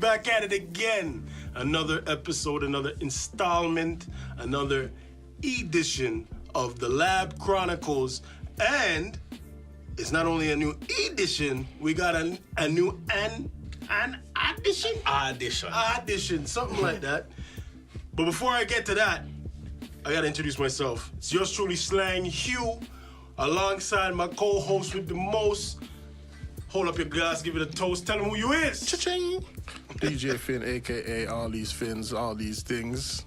back at it again. Another episode, another installment, another edition of the Lab Chronicles. And it's not only a new edition, we got a new an addition? Addition, something like that. But before I get to that, I gotta introduce myself. It's yours truly, Slang Hugh, alongside my co-host with the most. Hold up your glass, give it a toast, tell them who you is. Cha-ching. DJ Finn, a.k.a. all these fins, all these things.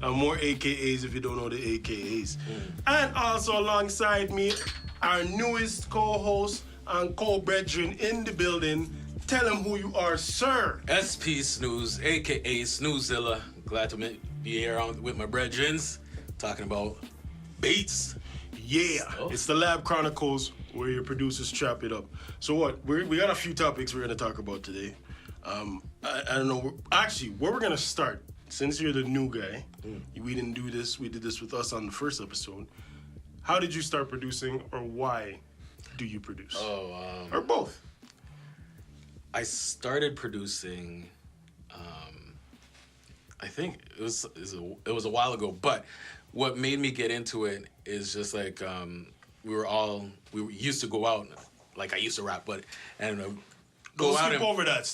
More AKAs if you don't know the AKAs. And also alongside me, our newest co-host and co-brethren in the building. Tell them who you are, sir. SP Snooze, a.k.a. Snoozilla. Glad to be here with my brethrens, talking about beats. Yeah, It's the Lab Chronicles, where your producers chop it up. So what? We got a few topics we're going to talk about today. I don't know. Actually, where we're going to start, since you're the new guy, we didn't do this. We did this with us on the first episode. How did you start producing, or why do you produce? Or both? I started producing, I think it was a while ago, but what made me get into it is just like we used to go out, like I used to rap, but Don't skip over that.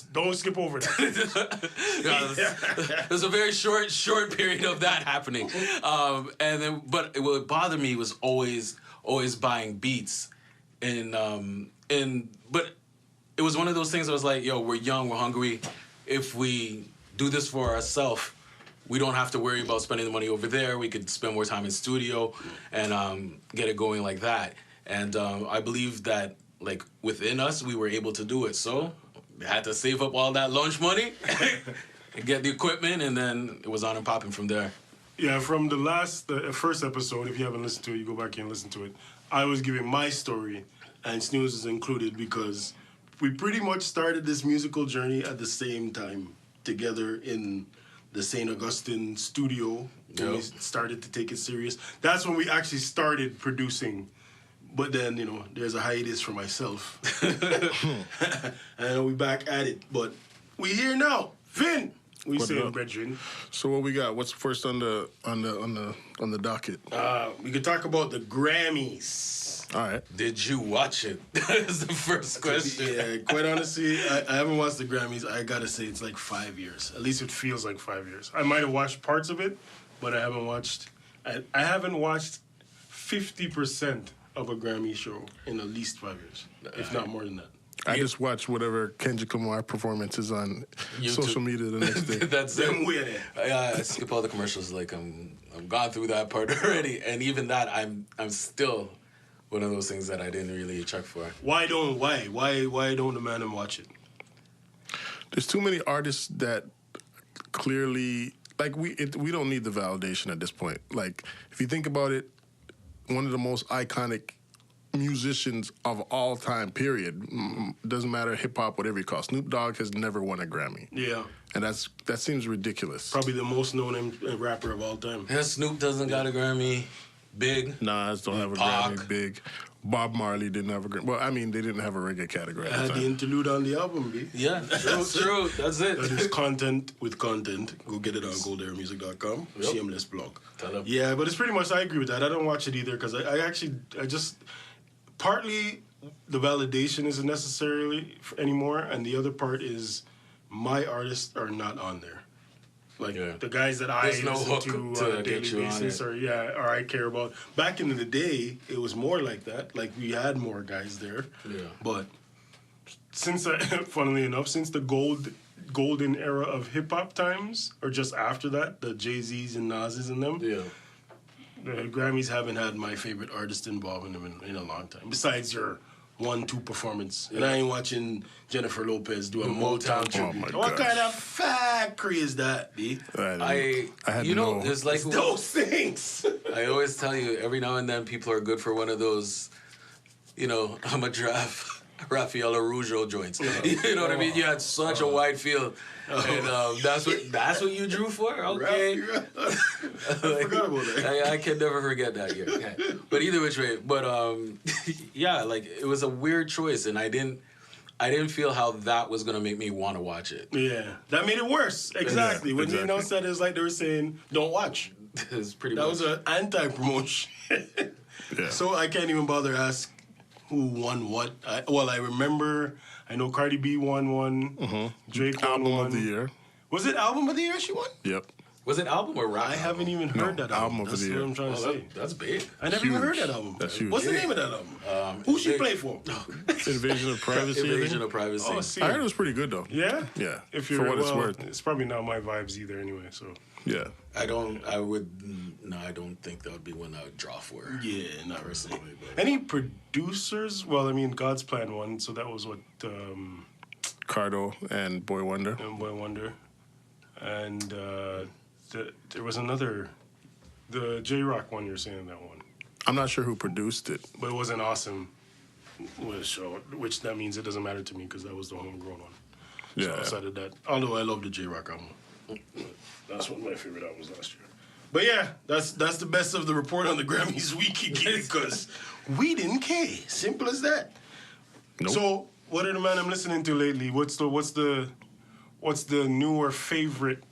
There's a very short period of that happening, but what bothered me was always buying beats, but it was one of those things that was like, yo, we're young, we're hungry. If we do this for ourselves, we don't have to worry about spending the money over there. We could spend more time in studio and get it going like that. And I believe that, like, within us, we were able to do it. So we had to save up all that lunch money and get the equipment, and then it was on and popping from there. Yeah, from the first episode, if you haven't listened to it, you go back and listen to it. I was giving my story, and Snooze is included because we pretty much started this musical journey at the same time, together in the St. Augustine studio. When we started to take it serious. That's when we actually started producing. But then, there's a hiatus for myself. And we back at it. But we here now. Finn! We say brethren. So what we got? What's first on the docket? We could talk about the Grammys. All right. Did you watch it? That's the first question. Yeah, quite honestly, I haven't watched the Grammys. I gotta say it's like 5 years. At least it feels like 5 years. I might have watched parts of it, but I haven't watched 50% of a Grammy show in at least 5 years, if not more than that. I just watch whatever Kendrick Lamar performance is on social media the next day. That's it. I skip all the commercials. Like I'm gone through that part already, and even that, I'm still one of those things that I didn't really check for. Why don't the man watch it? There's too many artists that clearly, like, we don't need the validation at this point. Like, if you think about it, one of the most iconic musicians of all time, period. Doesn't matter, hip-hop, whatever you call it. Snoop Dogg has never won a Grammy. Yeah. And that seems ridiculous. Probably the most known rapper of all time. Yeah, Snoop doesn't got a Grammy. Big. Nas don't have a Grammy. Big. Bob Marley didn't have a Grammy. Well, I mean, they didn't have a reggae category at the time. The interlude on the album, B. Yeah, true. That's it. That is content with content. Go get it on golderamusic.com. Yep. Shameless blog. Tell them. Yeah, but it's pretty much, I agree with that. I don't watch it either because I just, partly the validation isn't necessarily anymore, and the other part is my artists are not on there. Like, the guys that I listen to on a daily basis or I care about. Back in the day, it was more like that. Like, we had more guys there. Yeah. But funnily enough, since the golden era of hip-hop times, or just after that, the Jay-Z's and Nas's and them, the Grammys haven't had my favorite artist involved in them in a long time. Besides your 1-2 performance. And I ain't watching Jennifer Lopez do a Motown tribute. What kind of factory is that, B? I had there's like those things. I always tell you, every now and then people are good for one of those, I'm a draft Rafael Arujo joints. You know what I mean? You had such a wide field. And that's what you drew for? Okay. I forgot about that. I can never forget that year. Okay. But either which way, like, it was a weird choice, and I didn't I didn't feel how that was gonna make me want to watch it. Yeah, that made it worse. Exactly. Yeah, When exactly. they announced that, it's like they were saying, "Don't watch." It's pretty That much. was an anti-promotion. Yeah. So I can't even bother ask who won what. I remember. I know Cardi B won one. Drake won Album one. of the year. Was it album of the year she won? Yep. Was it album or rap? I haven't even heard that album. album of That's the what year. I'm trying to Oh, say. that's big. I never even heard huge. that album. That's huge. What's the name of that album? Who she play for? Invasion of Privacy. I think. Invasion of privacy. Oh, see. I heard it was pretty good though. Yeah? Yeah. If For you're, what it's well, worth. it's probably not my vibes either anyway, so. Yeah. I don't think that would be one I would draw for. Yeah, not personally. But Any producers? Well, I mean, God's Plan won, so that was what, Cardo and Boy Wonder. Boy Wonder. And there was another, the J-Rock one, you're saying that one. I'm not sure who produced it. But it was an awesome show, which that means it doesn't matter to me because that was the homegrown one. So Yeah. outside of that, although I love the J-Rock album. That's one of my favorite albums last year. But yeah, that's the best of the report on the Grammys we could get because we didn't care. Simple as that. Nope. So what are the man I'm listening to lately? What's the newer favorite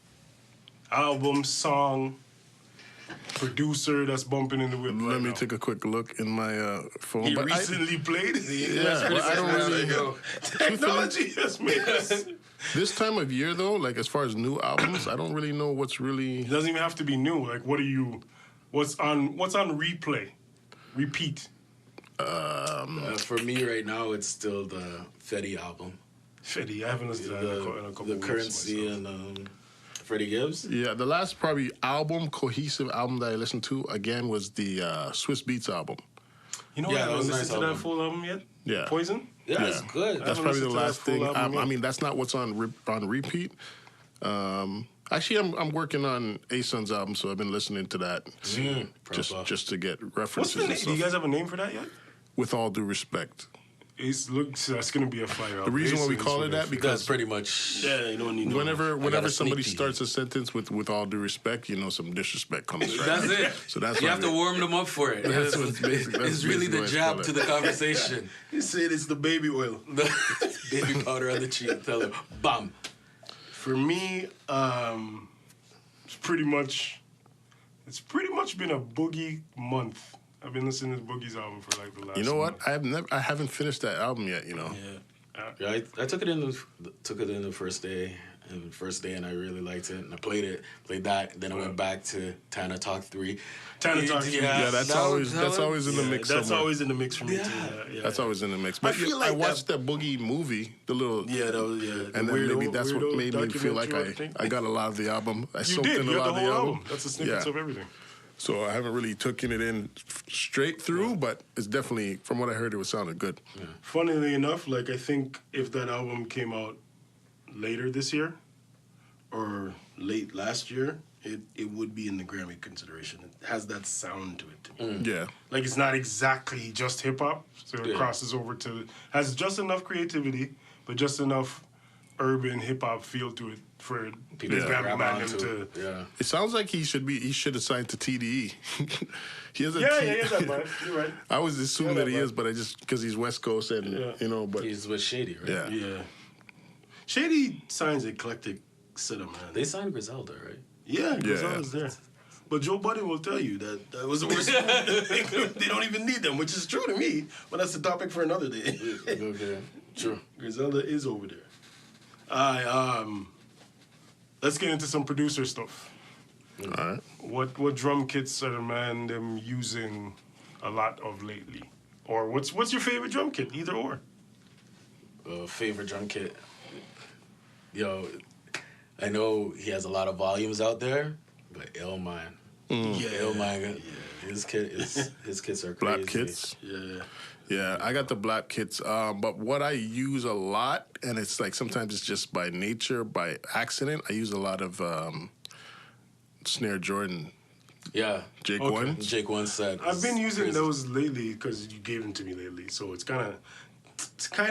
album, song, producer that's bumping in the whip? Let right me now? take a quick look in my phone. He But recently played. Yeah, well, I don't really go. Technology has made us. this time of year though, like as far as new albums, I don't really know what's really. It doesn't even have to be new. Like, what's on replay, repeat? for me right now, it's still the Fetty album. Fetty, I haven't listened to that in a couple The weeks Currency myself. and Freddie Gibbs. Yeah, the last probably cohesive album that I listened to again was the Swiss Beats album. You know Yeah, what? I that haven't was a listened nice to that album. full album yet. Yeah. Poison. Yeah, it's good. That's haven't probably the listened to that last full thing. album I yet. mean, that's not what's on repeat. Actually, I'm working on Ason's album, so I've been listening to that just to get What's references the name? and Do you stuff. guys have a name for that yet? With all due respect, That's gonna be a fire. the reason why we call it that That's because pretty much. yeah, you don't need no. whenever got a somebody sneak peek. starts a sentence with all due respect, you know some disrespect comes. Right? That's it. So that's You what have to warm them up for it. That's what's basic. That's It's really the basically what jab it's to the conversation. You said it's the baby oil. The baby powder on the cheek. Tell them, bam. For me, it's pretty much been a Boogie month. I've been listening to Boogie's album for like the last. You know what? month. I haven't finished that album yet. You know. Yeah. Yeah, I took it in the first day, and I really liked it, and I played that. Then I went back to Tana Talk 3. Tana Talk 3. Yeah, that's always in the mix. That's somewhere. always in the mix for me too. Yeah. That's always in the mix. But feel I like watched that Boogie movie, the little Yeah, that was and then maybe that's what made me feel like I got a lot of the album. I You soaked did. in You a got lot the of the whole album. album. That's the snippets Yeah. of everything. So I haven't really taken it in straight through, but it's definitely, from what I heard, it was sounding good. Funnily enough, like I think if that album came out later this year or late last year, it would be in the Grammy consideration. It has that sound to it to me. Yeah. Like it's not exactly just hip hop, so it Yeah. crosses over to has just enough creativity, but just enough urban hip hop feel to it for People the to Grammy grab Magnum onto to. it. Yeah. It sounds like he should have signed to TDE. He has a Yeah, T- yeah, that vibe. You're right. I was assuming Yeah, that he that is, but I just, because he's West Coast and, Yeah. but He's with Shady, right? yeah. Yeah. Shady signs eclectic setup, man. They signed Griselda, right? Yeah, Yeah. Gonzalez there. But Joe Budden will tell you that was the worst. They don't even need them, which is true to me, but that's a topic for another day. Okay. True. Griselda is over there. Let's get into some producer stuff. All right. What drum kits are the man them using a lot of lately? Or what's your favorite drum kit? Either or. Favorite drum kit. Yo, I know he has a lot of volumes out there, but Illmind. Yeah, Illmind. His kits are crazy. Black kits. Yeah. Yeah, I got the black kits. But what I use a lot, and it's like sometimes it's just by nature, by accident, I use a lot of Snare Jordan. Yeah. Jake Okay. One. Jake once said. I've been using crazy. those lately because you gave them to me lately. So it's kind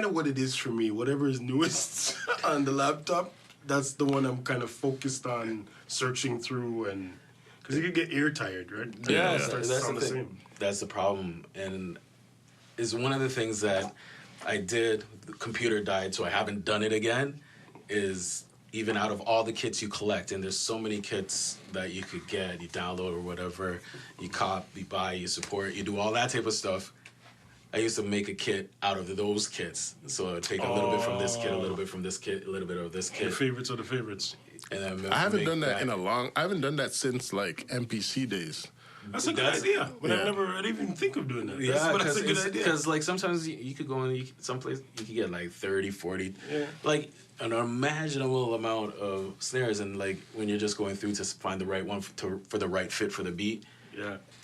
of what it is for me. Whatever is newest on the laptop, that's the one I'm kind of focused on searching through, and because you could get ear tired, right? Yeah, It starts to that's sound the the thing. same. That's the problem, and is one of the things that I did, the computer died, so I haven't done it again, is even out of all the kits you collect, and there's so many kits that you could get, you download or whatever, you cop, you buy, you support, you do all that type of stuff. I used to make a kit out of those kits. So I would take a little bit from this kit, a little bit from this kit, a little bit of this kit. Your favorites are the favorites. And then I haven't done that I haven't done that since like MPC days. That's a good idea. But I didn't even think of doing that. That's a good idea. Because like sometimes you could go in someplace, you could get like 30, 40, like an unimaginable amount of snares. And like when you're just going through to find the right one for the right fit for the beat,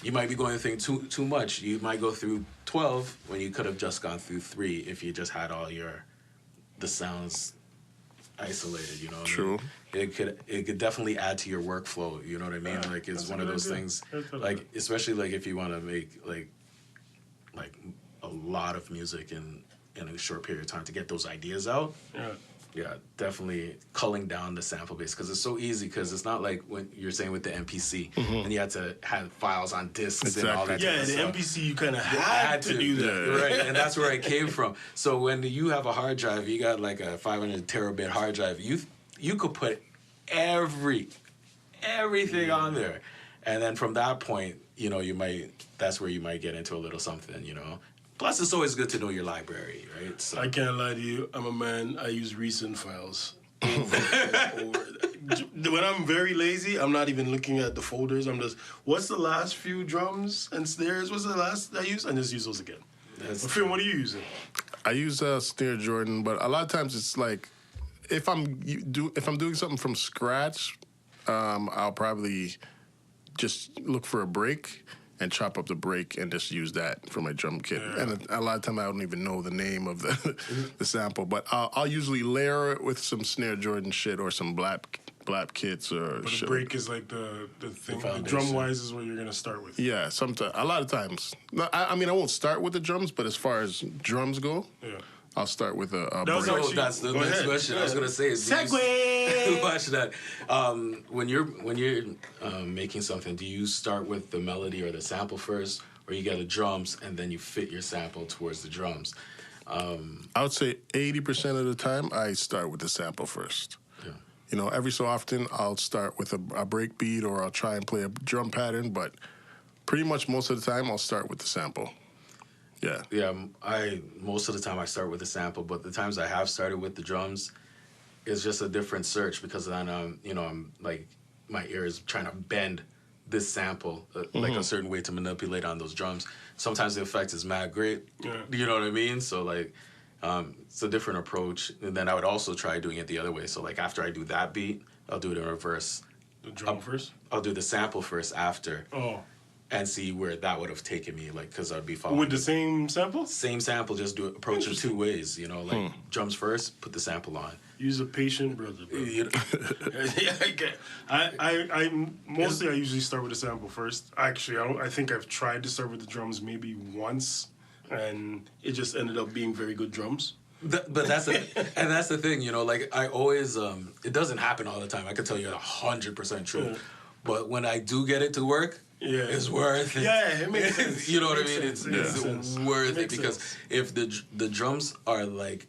you might be going through too much. You might go through 12 when you could have just gone through 3 if you just had all the sounds isolated, you know. True. It could definitely add to your workflow, you know what I mean? Like it's one of those things, like especially like if you want to make like a lot of music in a short period of time to get those ideas out. Yeah, definitely culling down the sample base because it's so easy because it's not like when you're saying with the MPC and you had to have files on discs and all that. Yeah, the MPC you kind of had to do that. Right, and that's where I came from. So when you have a hard drive, you got like a 500 terabit hard drive, you could put everything on there. And then from that point, you know, that's where you might get into a little something, you know. Plus, it's always good to know your library, right? So. I can't lie to you. I'm a man. I use recent files. When I'm very lazy, I'm not even looking at the folders. I'm just, what's the last few drums and snares? What's the last I used? And just use those again. Finn, what are you using? I use Snare Jordan, but a lot of times it's like, if I'm doing something from scratch, I'll probably just look for a break and chop up the break and just use that for my drum kit. And a lot of time I don't even know the name of the sample, but I'll usually layer it with some Snare Jordan shit or some blap kits or but shit. The break is like the thing. The drum wise is what you're gonna start with. Yeah, sometimes. A lot of times. I mean, I won't start with the drums, but as far as drums go, I'll start with a break. That's the next question. I was gonna say is segue. Watch that. When you're making something, do you start with the melody or the sample first, or you get the drums and then you fit your sample towards the drums? I would say 80% of the time I start with the sample first. Yeah. You know, every so often I'll start with a break beat or I'll try and play a drum pattern, but pretty much most of the time I'll start with the sample. Yeah. Yeah, most of the time I start with the sample, but the times I have started with the drums, it's just a different search because then I'm like my ear is trying to bend this sample like a certain way to manipulate on those drums. Sometimes the effect is mad great. Yeah. You know what I mean? So like it's a different approach. And then I would also try doing it the other way. So like after I do that beat, I'll do it in reverse. The drum first? I'll do the sample first after. Oh. And see where that would have taken me, like, because I'd be following. With the same sample? Same sample, just approach it 2 ways, you know, like drums first, put the sample on. Use a patient brother, bro. I usually start with the sample first. Actually, I think I've tried to start with the drums maybe once, and it just ended up being very good drums. But that's the thing, you know, like I always, it doesn't happen all the time. I can tell you 100% true. But when I do get it to work, it's worth it. Yeah, it makes sense. You know what I mean? It's worth it because if the drums are like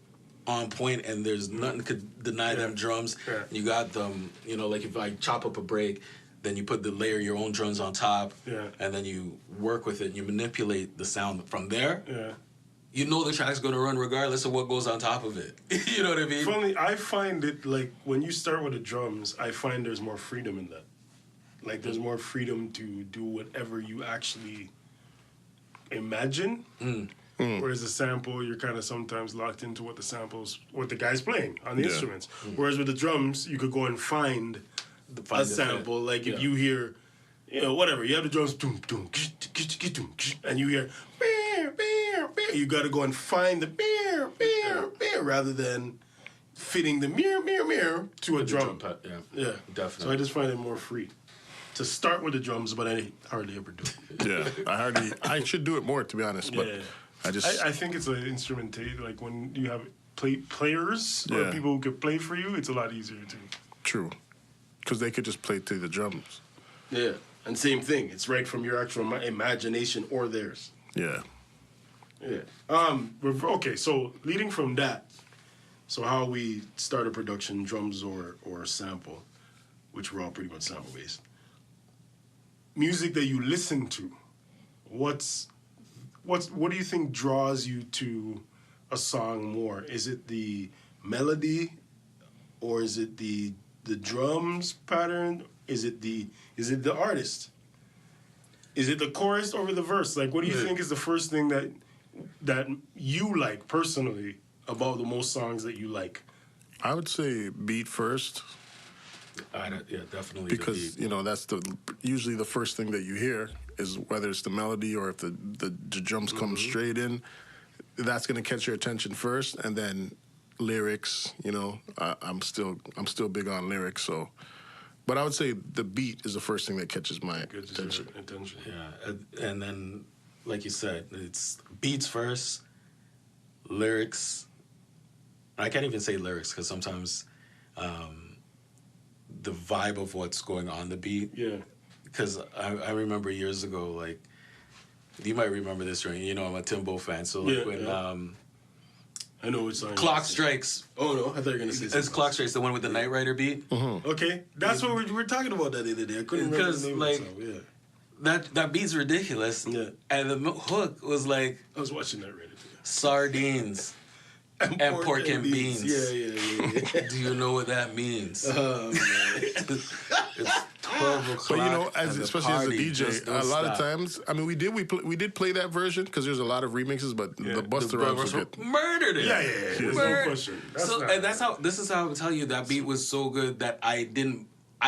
on point and there's nothing could deny them drums, you got them. You know, like if I chop up a break, then you layer your own drums on top, and then you work with it. And you manipulate the sound from there. Yeah. You know the track's gonna run regardless of what goes on top of it. You know what I mean? Funny, I find it like when you start with the drums, I find there's more freedom in that. Like, there's more freedom to do whatever you actually imagine. Whereas the sample, you're kind of sometimes locked into what the guy's playing on the instruments. Whereas with the drums, you could go and find a sample. Like, if you hear, you know, whatever, you have the drums, and you hear, you got to go and find the rather than fitting the mirror to a drum. Yeah, definitely. So I just find it more free to start with the drums, but I hardly ever do it. Yeah, I should do it more, to be honest. But I think it's an instrumentation. Like when you have players or people who could play for you, it's a lot easier too. True, because they could just play to the drums. Yeah, and same thing. It's right from your actual imagination or theirs. Yeah. Okay, so leading from that, so how we start a production, drums or sample, which we're all pretty much sample based. Music that you listen to, what do you think draws you to a song more? Is it the melody, or is it the drums pattern? Is it the artist? Is it the chorus over the verse? Like, what do you think is the first thing that you like personally about the most songs that you like? I would say beat first. Definitely. Because that's usually the first thing that you hear is whether it's the melody or if the drums come straight in. That's gonna catch your attention first, and then lyrics. I'm still big on lyrics, so. But I would say the beat is the first thing that catches my attention. Yeah, and then like you said, it's beats first, lyrics. I can't even say lyrics because sometimes. The vibe of what's going on the beat. Yeah. Because I remember years ago, like, you might remember this, right? I'm a Timbo fan. So, like, when... I know which song. Clock Strikes. Oh, no. I thought you were going to say something. It's Clock Strikes, the one with the Knight Rider beat. Mm-hmm. Okay. That's what we were talking about that the other day. I couldn't remember the name of the song. Yeah. That beat's ridiculous. Yeah. And the hook was like... I was watching that Reddit. Sardines. And pork and beans. Yeah. Do you know what that means? It's 12 o'clock. But especially as a DJ, a lot of times, I mean, we did play that version because there's a lot of remixes, but the Busta Rhymes was good. Murdered it. Yeah. There's no question. This is how I would tell you that beat was so good that I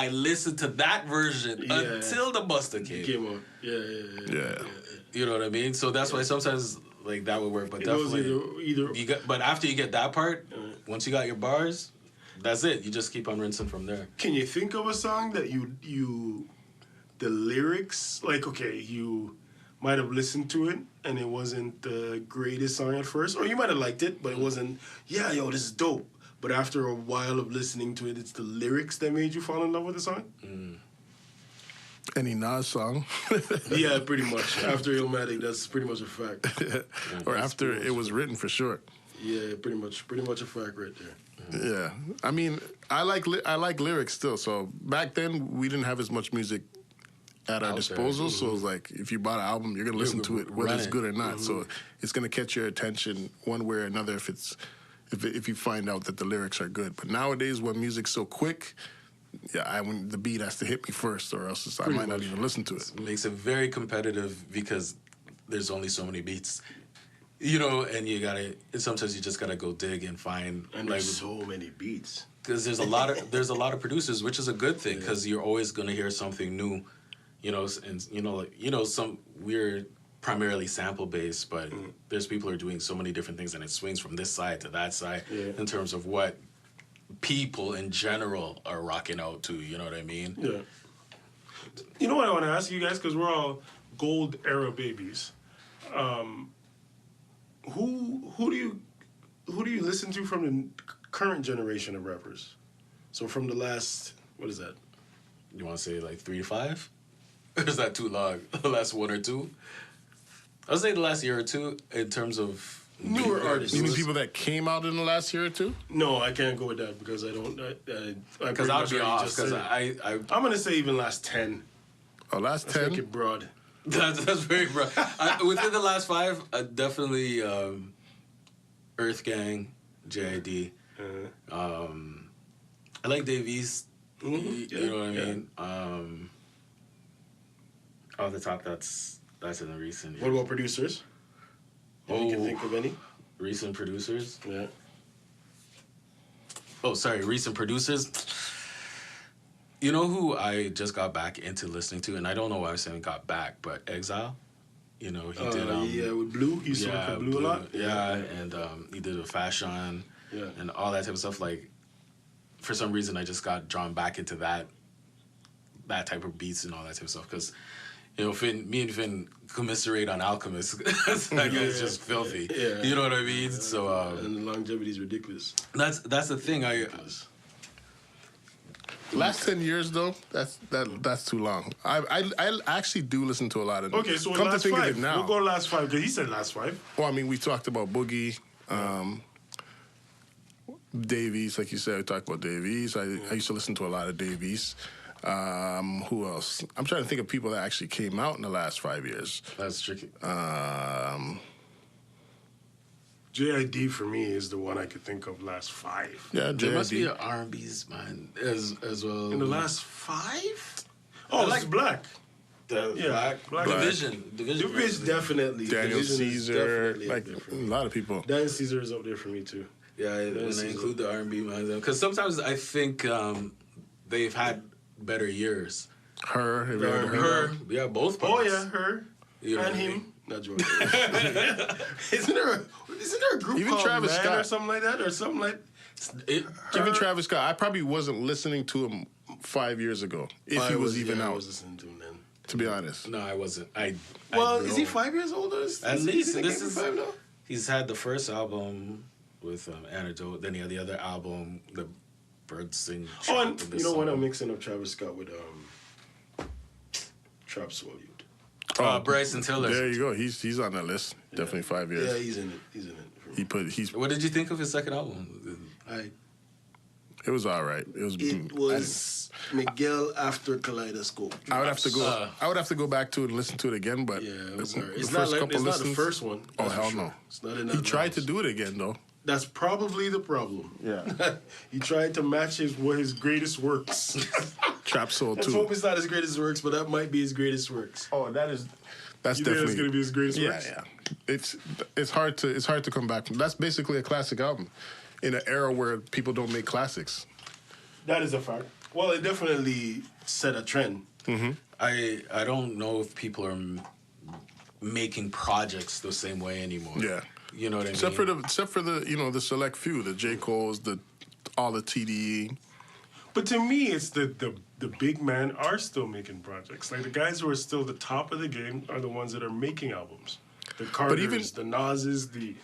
listened to that version until the Busta came on. Yeah. You know what I mean? So that's why sometimes. Like that would work, but definitely either. But after you get that part, once you got your bars, that's it. You just keep on rinsing from there. Can you think of a song that the lyrics, like, okay, you might have listened to it and it wasn't the greatest song at first, or you might have liked it, but it wasn't. This is dope. But after a while of listening to it, it's the lyrics that made you fall in love with the song. Any Nas song. Yeah, pretty much. After Illmatic, that's pretty much a fact. Or after it was written, for sure. Yeah, pretty much a fact right there. Yeah, I mean, I like lyrics still. So back then, we didn't have as much music at our disposal. So it was like, if you bought an album, you're gonna listen to it whether it's good or not. So it's gonna catch your attention one way or another if you find out that the lyrics are good. But nowadays, when music's so quick. Yeah, the beat has to hit me first, or else I might not even listen to it. It makes it very competitive because there's only so many beats, and sometimes you just gotta go dig and find. And there's so many beats. Because there's a lot of producers, which is a good thing because you're always gonna hear something new, some we're primarily sample based, but there's people who are doing so many different things, and it swings from this side to that side in terms of what. People in general are rocking out to, you know what I mean? Yeah. You know what I want to ask you guys, because we're all gold era babies. Who do you listen to from the current generation of rappers? So from the last, what is that? You want to say like 3 to 5? Or is that too long? The last 1 or 2? I would say the last year or two in terms of. Newer artists. You mean people that came out in the last year or two? No, I can't go with that because I don't. Because I'll be off. Because I'm gonna say even last 10. Oh, last 10. Make it broad. That's very broad. Within the last 5, definitely Earth Gang, JID. I like Dave East. You know what I mean? Off the top, that's in the recent years. What about producers? If you can think of any. Recent producers? Yeah. Oh, sorry, recent producers. You know who I just got back into listening to, and I don't know why I'm saying got back, but Exile. He did. With Blue. He used to work with Blue a lot. Yeah, and he did a fashion. Yeah. And all that type of stuff. Like, for some reason, I just got drawn back into that type of beats and all that type of stuff because. Me and Finn commiserate on Alchemist. That guy's just filthy. Yeah. You know what I mean? So and the longevity is ridiculous. That's the thing. Last 10 years though, that's too long. I actually do listen to a lot of. Okay, so come to last think five. of it now. We'll go last five because he said last five. Well, I mean, we talked about Boogie, Davies, like you said. We talked about Davies. I used to listen to a lot of Davies. Who else? I'm trying to think of people that actually came out in the last 5 years. That's tricky. JID for me is the one I could think of last five. Yeah, There must be JID. an R&B's man as well. In the last five? Oh, like Black. Black. Division Definitely. Daniel Division is Caesar, definitely like up there for a me. lot of people. Daniel Caesar is up there for me too. Yeah, when I include the R&B man, because sometimes I think they've had better years. Her, have you heard of her? Yeah, both Oh parts. yeah, her You know and what I him. mean? Not joking. Isn't there a group Even called Travis Man Scott. or something like that, or something like? Even Travis Scott, I probably wasn't listening to him 5 years ago, if he was even I out. was listening to him then. To be honest, No, I wasn't. Well, is he 5 years older? At least this is five now. He's had the first album with Antidote, then he had the other album, the Birds Sing. Oh, Trap and in the you know what? Song. I'm mixing up Travis Scott with Trap Soul Youth. Bryson Tiller. there you go. He's on that list. Definitely 5 years. Yeah, he's in it. He's in it. For me. He's. What did you think of his second album? It was all right. It was Miguel after Kaleidoscope. I would have to go. I would have to go back to it and listen to it again. But Yeah, it was the alright. It's first not like couple it's not the listens- first one. Oh that's for hell sure. no! It's not in He that tried to house. do it again though. That's probably the problem. Yeah. He tried to match his greatest works. Trap Soul Let's too. hope it's not his greatest works, but that might be his greatest works. Oh, that's You definitely think that's gonna be his greatest yeah, works? yeah. It's hard to come back from. That's basically a classic album in an era where people don't make classics. That is a fact. Well, it definitely set a trend. I don't know if people are making projects the same way anymore. Yeah. You know what I mean? Except for the the select few, the J. Cole's, all the TDE. But to me, it's the big men are still making projects. Like the guys who are still the top of the game are the ones that are making albums. The Carters, the Nas's, the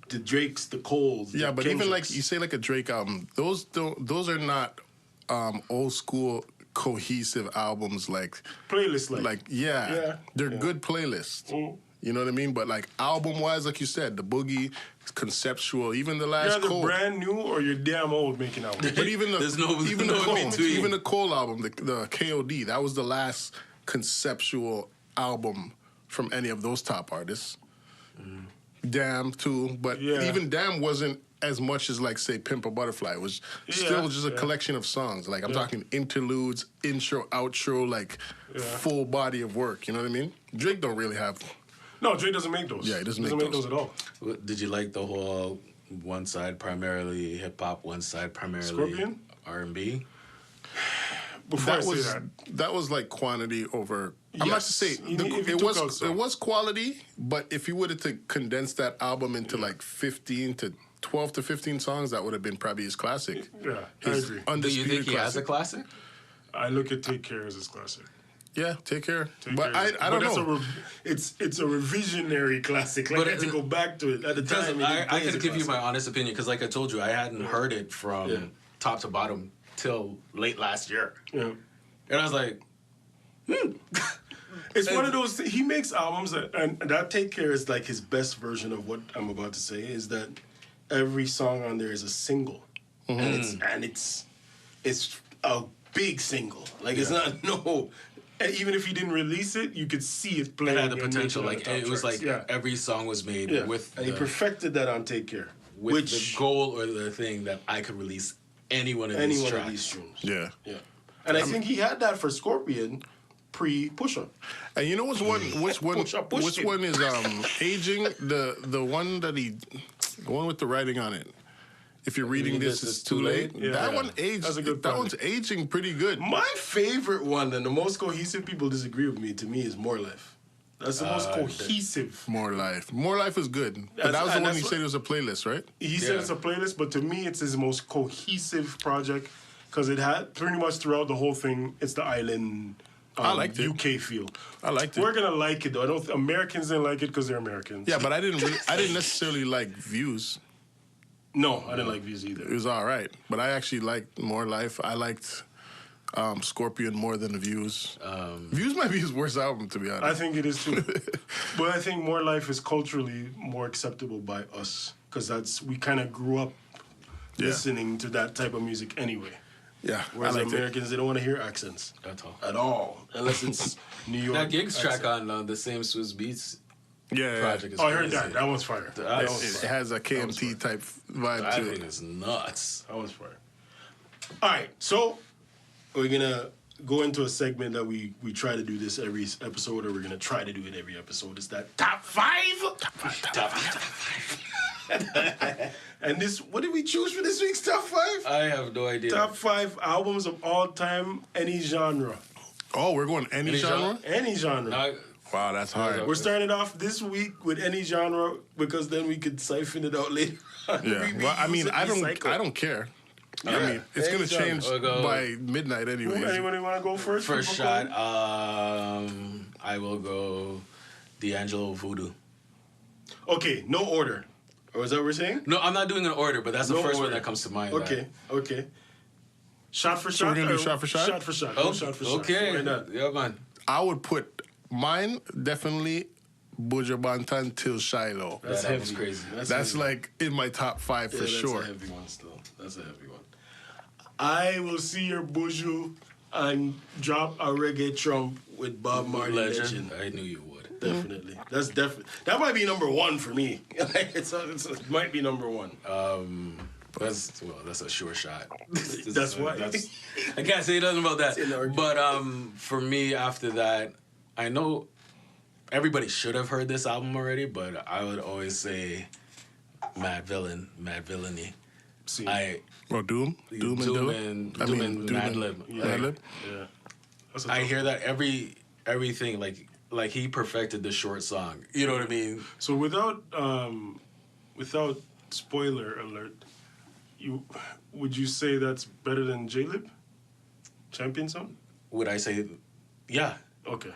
Drakes, the Coles. Yeah, the but even like Kendricks. you say like a Drake album, those are not old school cohesive albums like playlist they're good playlists. You know what I mean? But like album wise, like you said, the Boogie, conceptual, even the last You're either Cole. brand new or you're damn old making albums. But even the There's no even no the in Cole, between. even the Cole album, the KOD, that was the last conceptual album from any of those top artists. Damn too, but even Damn wasn't as much as like say Pimp a Butterfly. It was still just a collection of songs. Like I'm talking interludes, intro, outro, like full body of work. You know what I mean? Drake don't really have. No, Drake doesn't make those. Yeah, he doesn't make make those. those at all. Did you like the whole one side primarily hip hop, one side primarily Scorpion? R&B? Before That was like quantity over. I'm not to say it was quality, but if you were to condense that album into like 12 to 15 songs, that would have been probably his classic. Yeah, I His agree. Do you undisputed think he has a classic. classic? I look at Take Care as his classic. Yeah, Take Care. But Care I don't that's know. It's a revisionary classic. Like I had to go back to it at the time. I could give you my honest opinion because, like I told you, I hadn't heard it from top to bottom till late last year. Yeah. And I was like, It's one of those. He makes albums, and that Take Care is like his best version of what I'm about to say. Is that every song on there is a single, and it's a big single. Like it's not and even if he didn't release it, you could see it playing. it had the and potential. making Like the top it was charts. like every song was made with and he perfected that on Take Care, with the goal or the thing that I could release any one of these tracks. tunes. Yeah. Yeah. And I think he had that for Scorpion pre-Push Up. And you know which one Push one is aging? The one with the writing on it. If you're reading this, it's too late. Yeah. That one aged. That's a good that project. one's aging pretty good. My favorite one, and the most cohesive, people disagree with me, to me, is More Life. That's the most cohesive. More Life is good. But that was the one you said it was a playlist, right? He said it's a playlist, but to me, it's his most cohesive project because it had pretty much throughout the whole thing, it's the island I liked it. UK feel. I liked it. We're going to like it, though. Americans didn't like it because they're Americans. Yeah, but I didn't necessarily like Views. No, I didn't like Views either. It was all right, but I actually liked More Life. I Scorpion more than the Views. Views might be his worst album, to be honest. I think it is too. But I think More Life is culturally more acceptable by us because we kind of grew up listening to that type of music anyway. Yeah, Whereas I like Americans, they don't want to hear accents at all, unless it's New York. That Gigs accent. track on the same Swiss Beats Yeah, project is Oh, I heard crazy. that. That one's fire. it has a KMT type vibe That to thing it. is nuts. That was fire. All right, so we're gonna go into a segment that we try to do this every episode, or we're gonna try to do it every episode. It's that top five. Top five. And this, what did we choose for this week's top five? I have no idea. Top five albums of all time, any genre. Oh, we're going any genre? Any genre. Wow, that's hard. We're starting off this week with any genre because then we could siphon it out later on. Yeah. Well, I mean, I don't care. I mean, it's any gonna change genre. by midnight anyway. Anybody want to go first? First shot, I will go D'Angelo Voodoo. Okay, no order. Or is that what we're saying? No, I'm not doing an order, but that's the No first order. one that comes to mind. Okay. Shot for So shot. we're gonna do or shot for shot? Shot for shot. Oh, Go shot for shot. okay. Why not? Yeah, man. I would put mine definitely Buju Banton till Shiloh. That's That was heavy. crazy. That's heavy. like in my top five for that's sure. a heavy one still. That's a heavy one. I will see your Buju and drop a reggae trump with Bob Marley Legend. I knew you would. Definitely. That's definitely. That might be number one for me. It might be number one. That's a sure shot. That's why. I can't say nothing about that. in the argument. But for me, after that, I know everybody should have heard this album already, but I would always say Mad Villainy. See. Well, Doom and Dilla. Doom and Madlib. Madlib. Yeah. That's a I tough hear that everything like he perfected the short song. You know what I mean? So without spoiler alert, would you say that's better than J-Lib? Champion song? Would I say, yeah? Okay.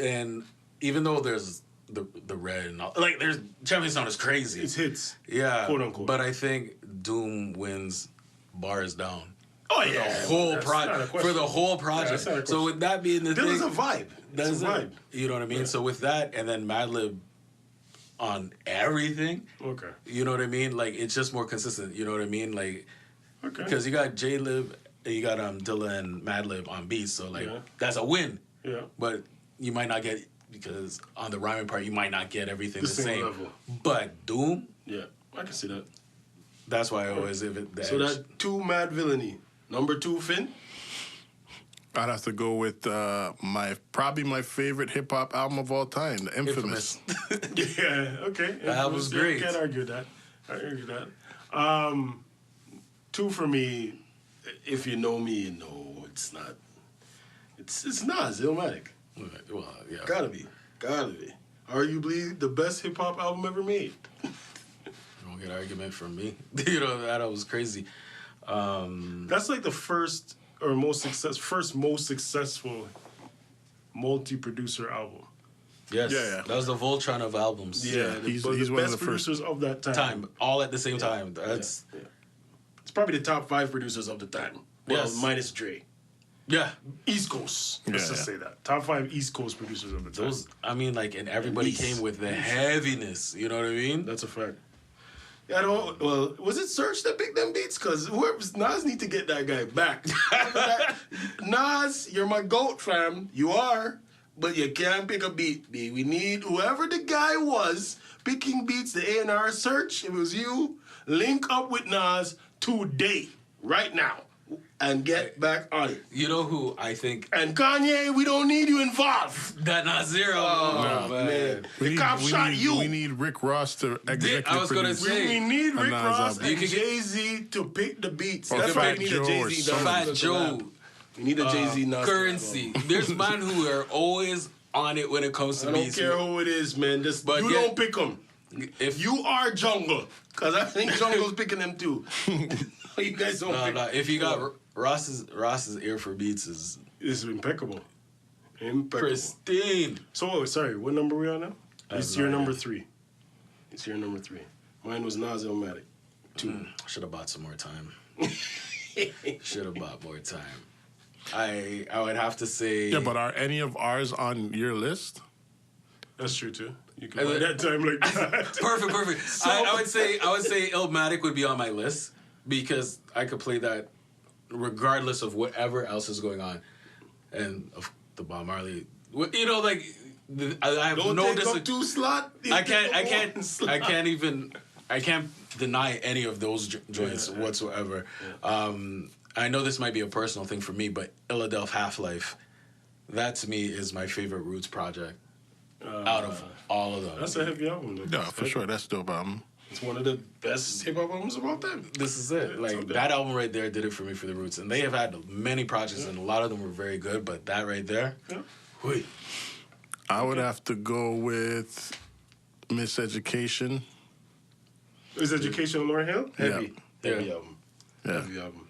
And even though there's the red and all, like there's Champion Sound is crazy. It's hits. Yeah, Quote unquote. But I think Doom wins bars down. Oh The yeah. whole That's project not a question. for the whole Yeah, project. that's not a So question. with that being the thing, Dilla's a vibe. that's It's a vibe. it. You know what I mean? Yeah. So with that, and then Madlib on everything. Okay. You know what I mean? Like it's just more consistent. You know what I mean? Like Okay. because you got J-Lib, you got Dilla and Madlib on beats. So like Yeah. that's a win. Yeah. But you might not get because on the rhyming part you might not get everything The the same same. level. But Doom, Yeah. I can see that. that's why I always give it that. So that 2 Mad Villainy. Number 2, Finn? I'd have to go with probably my favorite hip hop album of all time, The Infamous. Yeah, okay. That was great. Can't argue that. I argue that. 2 for me, if you know me, you know it's not. It's Nas, Illmatic. Well, yeah. Gotta be. Arguably the best hip hop album ever made. You don't get argument from me. You know that was crazy. That's like the first most successful multi-producer album. Yes. Yeah. That was the Voltron of albums. he's the one of best the first. producers of that time. All at the same time. That's Yeah. It's probably the top 5 producers of the time. Well, Yes. minus Dre. yeah. East Coast. Let's just say that. Top 5 East Coast producers of the time. Those I mean like and everybody At least. came with the heaviness. You know what I mean? That's a fact. Yeah, I don't. Well, was it Search that picked them beats? Because whoever's Nas need to get that guy back. Nas, you're my goat, fam. You are, but you can't pick a beat. B. We need whoever the guy was picking beats. The A&R Search. If it was you, link up with Nas today, right now, and get back on it. You know who I think And Kanye, we don't need you involved. that not zero. Oh, man. The cop shot you. We need Rick Ross to executive I was gonna produce. say- We need A Rick Nas Ross album. and You could get- Jay-Z to pick the beats. Or That's why Fat we need Joe a or Jay-Z. something. Fat Joe. We need a Jay-Z Nas Currency. There's man who are always on it when it comes to I don't beats. care who it is, man. Just But you yeah. don't pick them. If You are Jungle, because I think Jungle's picking them too. You guys don't pick. if you got Ross's ear for beats is It's impeccable. Impeccable. pristine. So, sorry, what number are we on now? I have It's no your idea. number 3. It's your number 3. Mine was Nas Illmatic. 2. Should have bought some more time. Should have bought more time. I would have to say. Yeah, but are any of ours on your list? That's true too. You can buy that time like that. Perfect. I would say Illmatic would be on my list because I could play that regardless of whatever else is going on, and of the Bob Marley. You know, like I have Don't no take up 2 slot. I can't deny any of those joints whatsoever. Yeah. I know this might be a personal thing for me, but Illadelph Half-Life, that to me is my favorite Roots project out of all of them. That's a heavy album, though. Yeah, for sure. That's dope album. It's one of the best hip hop albums of all time. This is it. Like, that album right there did it for me for the Roots. And they have had many projects, and a lot of them were very good, but that right there, whoo. I would have to go with Miseducation. Is Education on Lauryn Hill? Heavy. Yeah. Heavy album. Yeah. Heavy album.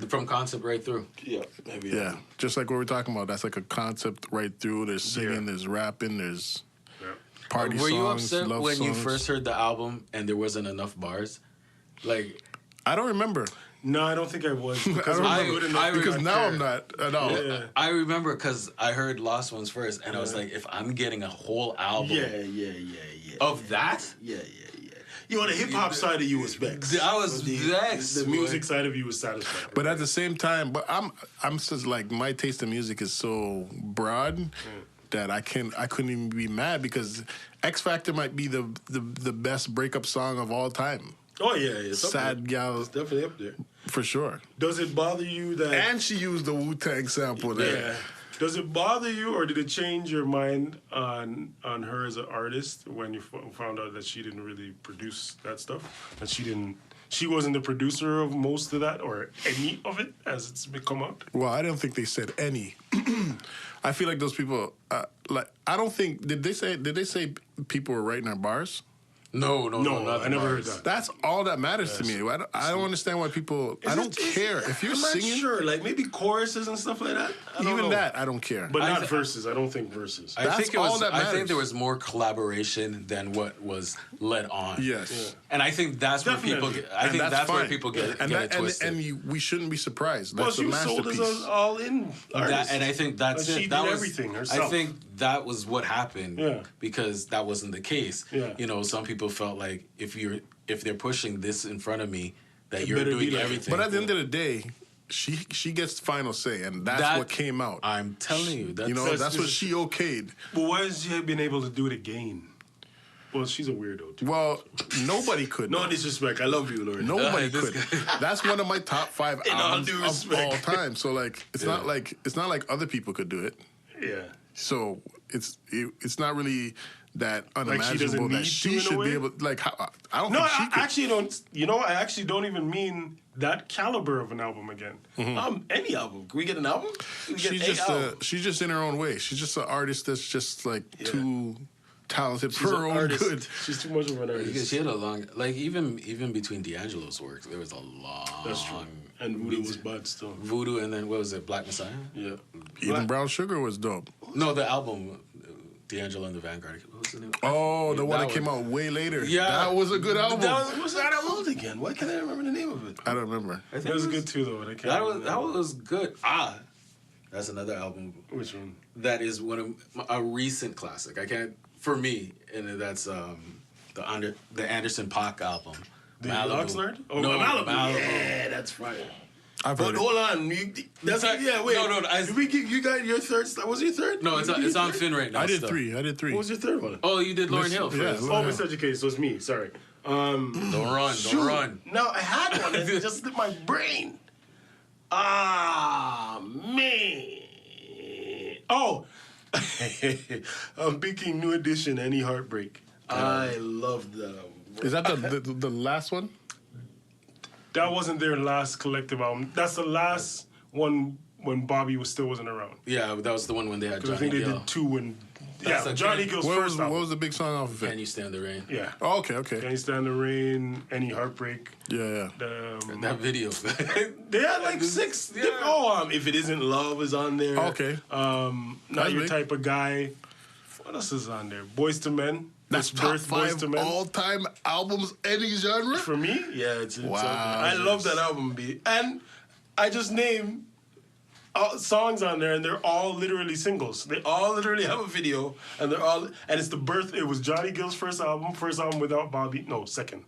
From concept right through. Yeah. Heavy Yeah, album. just like what we're talking about. That's like a concept right through. There's singing, there's rapping, there's party Were songs, you upset love when you songs. first heard the album and there wasn't enough bars? Like, I don't remember. No, I don't think I was. Because I I'm don't good enough. because now I'm not at all. Yeah. I remember because I heard Lost Ones first, and I was like, if I'm getting a whole album of that, You know, the hip hop side of you was vexed. I was vexed. The music side of you was satisfied. But at the same time, I'm just like, my taste in music is so broad that I couldn't even be mad because X Factor might be the best breakup song of all time. Oh yeah, it's Sad gal, It's definitely up there. for sure. Does it bother you that? And she used the Wu-Tang sample there. Yeah. Does it bother you, or did it change your mind on her as an artist when you found out that she didn't really produce that stuff? That she wasn't the producer of most of that, or any of it as it's come out? Well, I don't think they said any. I feel like those people, I don't think, did they say people were writing our bars? No, I never heard that. That's all that matters to me. I don't understand why people, I don't care. If you're I'm not singing, sure, like maybe choruses and stuff like that. I don't know. that, I don't care. But not verses. I don't think verses. I That's think it was. all that I think matters. there was more collaboration than what was led on. Yes. And I think that's Definitely. where people. I think that's where people get it twisted. We shouldn't be surprised. Well, That's she a was sold masterpiece. as an all-in artist. And I think that's Like, it. she That did was everything herself. I think that was what happened. Yeah. Because that wasn't the case. Yeah. You know, some people felt like if they're pushing this in front of me, that It you're better be doing like it. everything. But at the end of the day, she gets final say, and that's what came out. I'm telling you, that's, That's what she okayed. Well, why has she been able to do it again? Well, she's a weirdo, too. Well, nobody could. No disrespect. I love you, Lauren. Nobody this could. That's one of my top 5 In all albums due of respect. all time. So like, it's not like other people could do it. Yeah. So it's not really that Like she doesn't unimaginable need that to she in a should way? be able. Like, I don't No, think she I could. actually don't. You know, I actually don't even mean that caliber of an album again. Any album. Can we get an album? Can we get She's just in her own way. She's just an artist that's just like too talented She's for an her own artist. good. She's too much of an because artist. she had a long, like even between D'Angelo's work, there was a long. That's true. And Voodoo was bad still. Voodoo, and then what was it, Black Messiah? Yeah. Even Brown Sugar was dope. No, the album, D'Angelo and the Vanguard. What was the name? Oh, the one that was- came out way later. Yeah. That was a good album. What's that album again? Why can't I remember the name of it? I don't remember. I think It was good too, though. But I can't That remember. was good. That's another album Which one? that is a recent classic. I can't, for me, and that's the Anderson .Paak album. The Malibu. Oxnard? Oh, No, Malibu. Malibu. Yeah, that's fire. I've But heard it. hold on, that's not- yeah. Wait, no, you got your third. What was your third? No, You did it's your on third? Finn right now. I did still. 3. What was your third one? Oh, you did Lauryn Hill yeah, first. Lauryn Oh, Hill. Miseducation. So it's me. Sorry. Don't run. Shoot. Don't run. No, I had one. It just slipped my brain. Ah, man. Oh. I'm picking New Edition, Any Heartbreak. I love that album. Is that the last one? That wasn't their last collective album. That's the last one when Bobby still wasn't around. Yeah, that was the one when they had Because I Johnny think they Gill. did 2 when... That's Yeah, a Johnny good- Gill's What first album. was the big song off of Can it? You Stand the Rain? Yeah. Oh, okay. Can You Stand the Rain, Any Heartbreak. Yeah. That video. They had like 6. Oh, If It Isn't Love is on there. Okay. Not That's Your big. Type of Guy. What else is on there? Boys to Men. That's It's top Boyz 5 II Men. all-time albums, any genre? For me, yeah, it's Wow. I love that album, B. And I just named songs on there, and they're all literally singles. They all literally have a video, and it's the birth. It was Johnny Gill's first album without Bobby. No, second.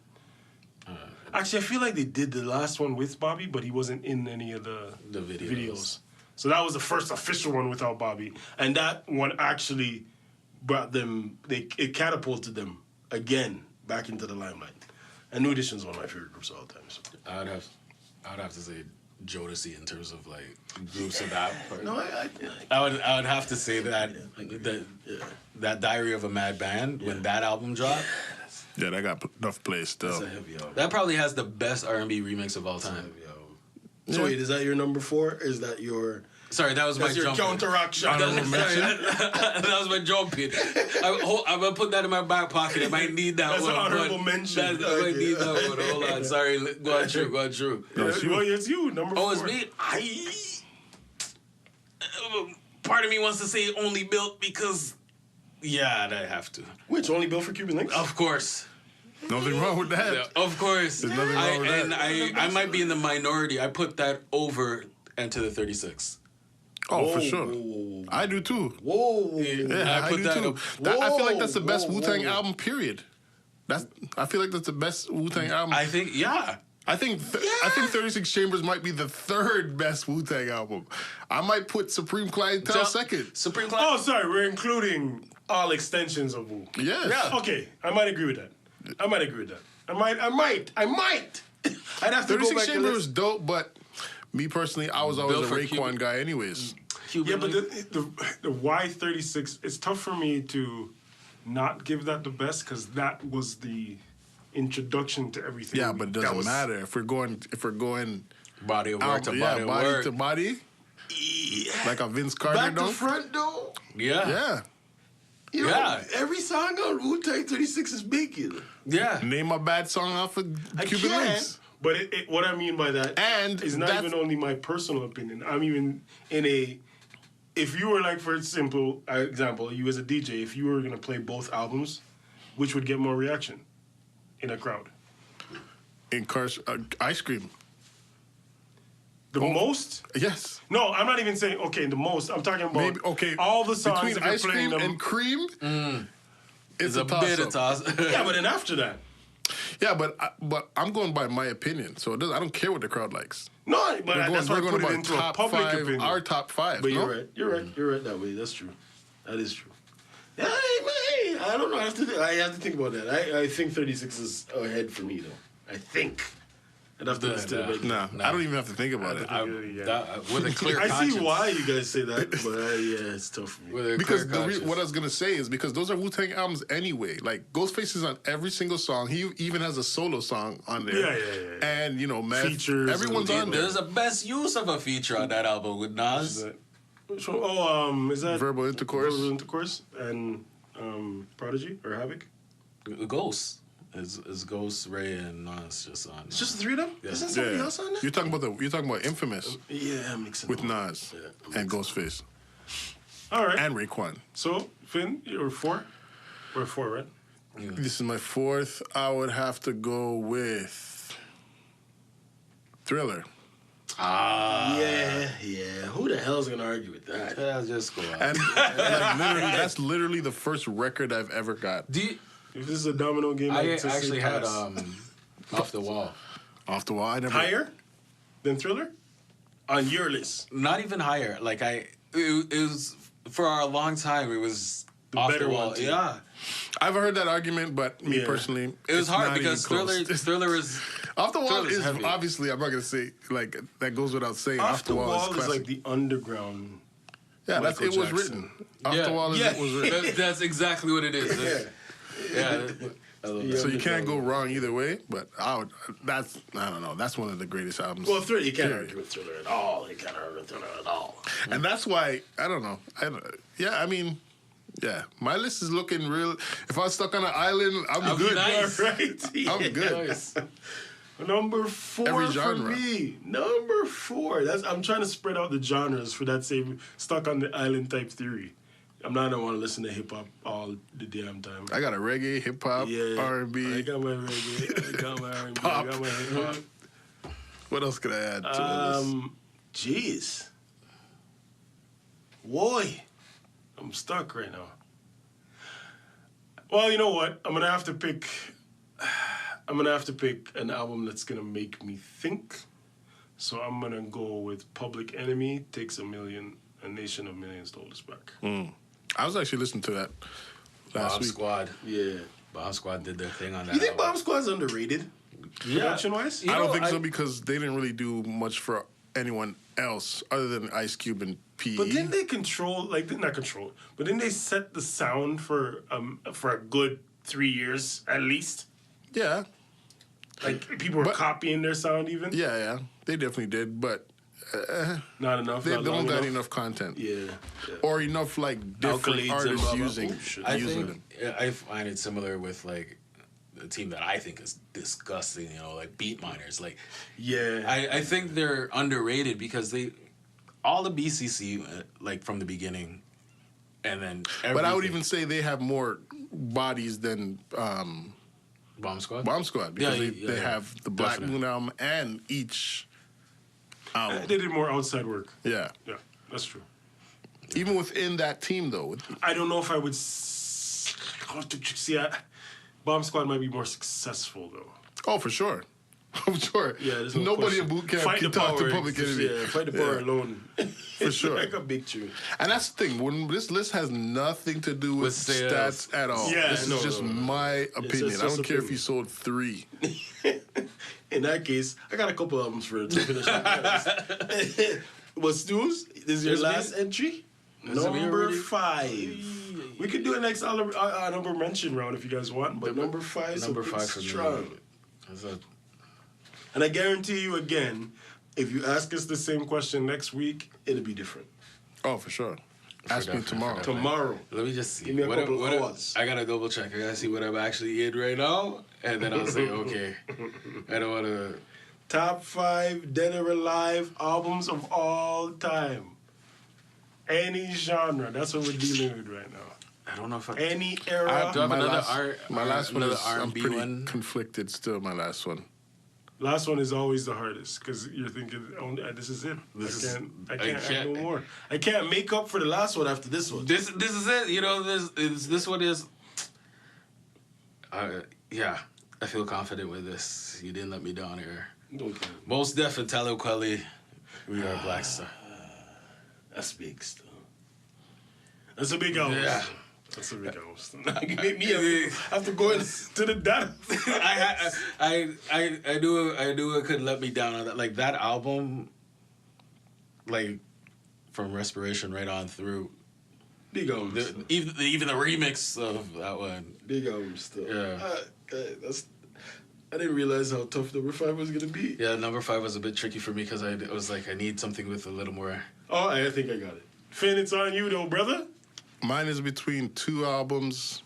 Actually, I feel like they did the last one with Bobby, but he wasn't in any of the videos. So that was the first official one without Bobby, and that one actually brought them. It catapulted them again back into the limelight. And New Edition's one of my favorite groups of all time. So. I would have to say Jodeci in terms of like groups of that. No, I would have to say that that Diary of a Mad Band when that album dropped. Yeah, that got enough play still. That's a heavy album. That probably has the best R&B remix of all time. So wait, is that your number 4? Is that your... Sorry, that was my your jump. counter-rock shot. That was my jump in. I'm going to put that in my back pocket. I might need that That's one. That's an honorable mention. I might need that one. Hold on. Sorry. Go on, true. No, it's you, number 4. Oh, it's me? Part of me wants to say only built because... Yeah, I have to. Which, only built for Cuban Links? Of course. Nothing wrong with that. Yeah, of course. There's nothing wrong with that. And I might be in the minority. I put that over Enter the 36. Oh, for sure. I do too. Whoa. Yeah, I do too. I feel like that's the best Wu-Tang album, period. I feel like that's the best Wu-Tang album. I think, I think 36 Chambers might be the 3rd best Wu-Tang album. I might put Supreme Clientele second. Supreme Clientele. Oh, sorry, we're including all extensions of Wu. Yes. Yeah. Okay, I might agree with that. I might. I'd have to go 36 back Chambers and was dope, but me personally, I was always Built a for Raekwon Cuban. guy anyways. Yeah, but the Y36, it's tough for me to not give that the best because that was the introduction to everything. Yeah, but it doesn't matter if we're going Body of work to body of body work. to body, like a Vince Carter Back to dunk. front though. Yeah. Yeah. You know, Yeah. every song on Wu-Tang 36 is big. Yeah. Name a bad song off of Cuban Links. But what I mean by that And is not even only my personal opinion. I'm even in a... If you were like, for example, you as a DJ, if you were going to play both albums, which would get more reaction in a crowd? In cars, Ice Cream. The most? Yes. No, I'm not even saying, the most. I'm talking about all the songs between if you're Ice playing Cream them. and Cream. It's a bit of toss-up. toss. Yeah, but then after that. Yeah, but I'm going by my opinion, so I don't care what the crowd likes. No, but that's why I put it into a top public 5, opinion. our top 5. But no? you're right that way. That's true. That is true. Yeah, I don't know. I have to think about that. I think 36 is ahead for me, though. I think. I'd have to listen to the Nah, I don't even have to think about it. With a clear I conscience. see why you guys say that, but yeah, it's tough for me. With a Because clear conscience. what I was gonna say is because those are Wu-Tang albums anyway. Like Ghostface is on every single song. He even has a solo song on there. Yeah. And Meth, Features everyone's and- on there. There's a best use of a feature on that album with Nas. Which one? Is that Verbal Intercourse. Verbal Intercourse and Prodigy or Havoc? Ghost. Is Ghost, Ray, and Nas just on? It's just the 3 of them. Yeah. Isn't somebody else on there? You're talking about Infamous Yeah, I'm mixing with them up. Nas Yeah, and Ghostface All right. and Raekwon. So Finn, you're 4. We're 4, right? This is my 4th. I would have to go with Thriller. Yeah. Who the hell's gonna argue with that? Yeah, just go out. And that's literally the first record I've ever got. If this is a domino game, I I'd say actually had pass. Off the Wall. Off the Wall. I never. Higher than Thriller on your list. Not even higher. Like it was for a long time. It was The Off better the Wall. one, too. Yeah. I've heard that argument, but me Yeah. personally, It was it's hard not because even close. Thriller is Off the Wall Thriller's is heavy. obviously. I'm not gonna say like that goes without saying. Off the Wall is classic. like the underground. Yeah, Michael it was Jackson. written. Off Yeah. the Wall is Yeah. it was written. That's exactly what it is. Yeah. I love that. So you can't go wrong either way. But I don't know. That's one of the greatest albums. Well, Thriller, you can't Period. argue with Thriller at all. You can't argue with Thriller at all. And that's why I don't know. Yeah, my list is looking real. If I was stuck on an island, I'm good. nice. Right? I'm good. Nice. Number 4 Every for genre. me. Number 4. I'm trying to spread out the genres for that same stuck on the island type theory. I don't want to listen to hip hop all the damn time. I got a reggae, hip hop, Yeah, R&B. I got my reggae. I got my R&B. Pop. I got my hip hop. What else could I add to the list? Jeez. Boy, I'm stuck right now. Well, you know what? I'm gonna have to pick an album that's gonna make me think. So I'm gonna go with Public Enemy, Takes a Million, A Nation of Millions to Hold Us Back. I was actually listening to that last Bomb week. Squad. Yeah. Bomb Squad did their thing on that. You think album. Bomb Squad's underrated? Yeah. Production-wise? You I don't know, think so because they didn't really do much for anyone else other than Ice Cube and P.E. But didn't they control, not control, but didn't they set the sound for a good 3 years at least? Yeah. Like, people were But- copying their sound even? Yeah. They definitely did, but Not enough, they not don't long got enough. enough content. Yeah. Or enough, like, different Accolades and artists blah, blah. using, Oh, shit. I using think them. I find it similar with like the team that I think is disgusting. You know, like Beat Miners. Like, Yeah. I think they're underrated because all the BCC like from the beginning, and then But I would everything. even say they have more bodies than Bomb Squad. Bomb Squad because Yeah, they yeah, have the Black definitely. Moon album and each album. They did more outside work. Yeah. Yeah, that's true. Even within that team, though. I don't know if I would see. Bomb Squad might be more successful though. Oh, for sure. For sure. Yeah, there's no Nobody question. in boot camp Fight can the talk power, to Public Enemy. Yeah, Fight the Power alone. For sure. Like a big tune. And that's the thing. When this list has nothing to do with With sales. stats at all. Yeah, this no, is just no. my opinion. it's I don't just care if opinion. he sold 3. In that case, I got a couple albums for to finish. But Stews, this is your Yes, last man. entry. Is it me Number already? 5. We could do a next honorable mention round if you guys want, but number 5 Number so 5 for strong. me. Is that- And I guarantee you again, if you ask us the same question next week, it'll be different. Oh, for sure. Ask me definitely, tomorrow. for definitely. Tomorrow. Let me just see. Give me a couple what hours. I gotta double check. I gotta see what I'm actually in right now, and then I'll say, okay. I don't wanna. Top 5 Dead or Alive albums of all time. Any genre. That's what we're dealing with right now. I don't know if I. Any era. Do I have my another last one another is I'm R&B pretty one? conflicted still, my last one. Last one is always the hardest because you're thinking, oh, this is it. I can't add no more. I can't make up for the last one after this one. This is it. You know, this one is. Yeah, I feel confident with this. You didn't let me down here. Okay. Most Def and Talib Kweli, We Are Black Star. That's big still. That's a big album. Yeah. That's a big album. You make me have to go into the data. I knew it couldn't let me down on that. Like that album, like from Respiration right on through. Big album. Even the remix of that one. Big album still. Yeah. I didn't realize how tough number 5 was gonna be. Yeah, number 5 was a bit tricky for me because I was like, I need something with a little more. Oh, I think I got it. Finn, it's on you though, brother. Mine is between 2 albums,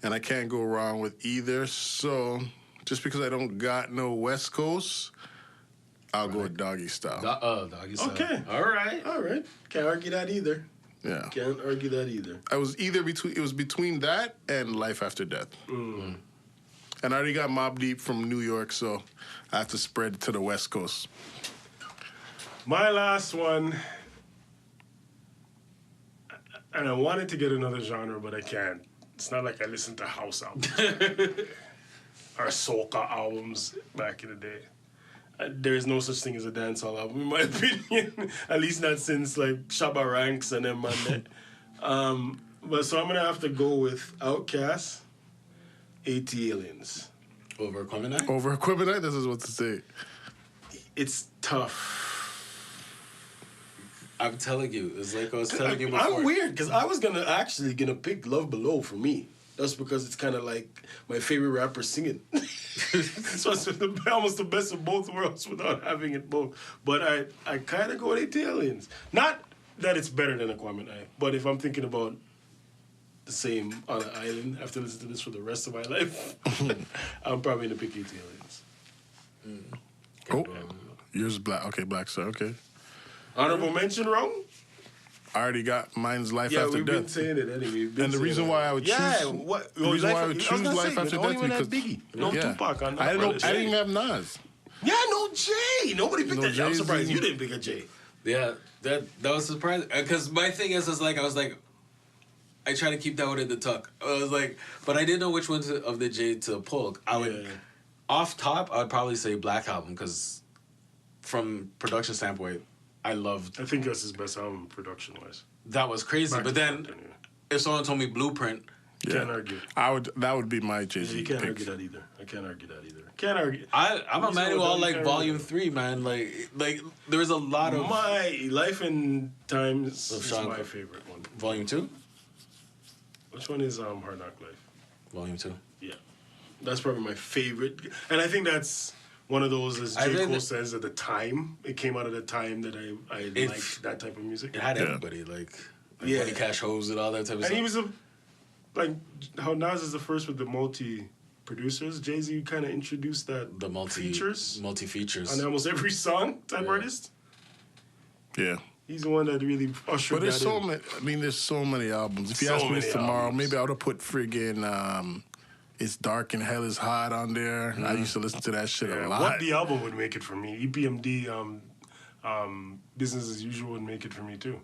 and I can't go wrong with either. So, just because I don't got no West Coast, I'll go with Doggy Style. Doggy Style. Okay. All right. All right. Can't argue that either. Yeah. Can't argue that either. I was between that and Life After Death. And I already got Mobb Deep from New York, so I have to spread it to the West Coast. My last one, and I wanted to get another genre, but I can't. It's not like I listen to house albums or soca albums back in the day. There is no such thing as a dancehall album, in my opinion. At least not since like Shabba Ranks and them man. But so I'm gonna have to go with Outkast, AT Aliens. Over Equanimate? Over Equipment, this is what to say. It's tough. I'm telling you. It's like I was telling you before. I'm weird because I was actually gonna pick Love Below for me. That's because it's kind of like my favorite rapper singing. So it's almost the best of both worlds without having it both. But I kind of go with AT Aliens. Not that it's better than Aquaman Eye, but if I'm thinking about the same on an island, I have to listen to this for the rest of my life, I'm probably going to pick AT Aliens. Oh, yours is Black. Okay, Black Star. Okay. Honorable mention, wrong? I already got mine's Life Yeah, After we've been Death. saying it anyway. And the reason why I would choose What? the reason why I would choose Life After Death because because Biggie, no yeah. Tupac on that. I didn't Jay. even have Nas. Yeah, no Jay. Nobody picked No that. I'm Jay-Z. surprised you didn't pick a Jay. Yeah, that was surprising. Because my thing is like, I was like, I try to keep that one in the tuck. I was like, but I didn't know which one of the J to pull. I would, off top, I would probably say Black Album, because from production standpoint, I think that's his best album production-wise. That was crazy. But then, if someone told me Blueprint, can't argue. That would be my Jay-Z you can't pick. argue that either. I can't argue that either. Can't argue. I'm a man who all like Volume 3, man. Like there was a lot of my Life and Times is my favorite one. Volume 2. Which one is Hard Knock Life? Volume 2. Yeah, that's probably my favorite, and I think that's one of those, as J. Cole says, at the time. It came out at a time that I liked that type of music. It had everybody like Buddy Cash Hoes and all that type of stuff. And he was like how Nas is the first with the multi producers. Jay-Z kind of introduced the multi features on almost every song type artist. Yeah. He's the one that really ushered there's that in. many. I mean, there's so many albums. If you ask me this tomorrow, maybe I would have put friggin' It's Dark and Hell is Hot on there. I used to listen to that shit a lot. What the album would make it for me. EPMD, Business as Usual would make it for me too.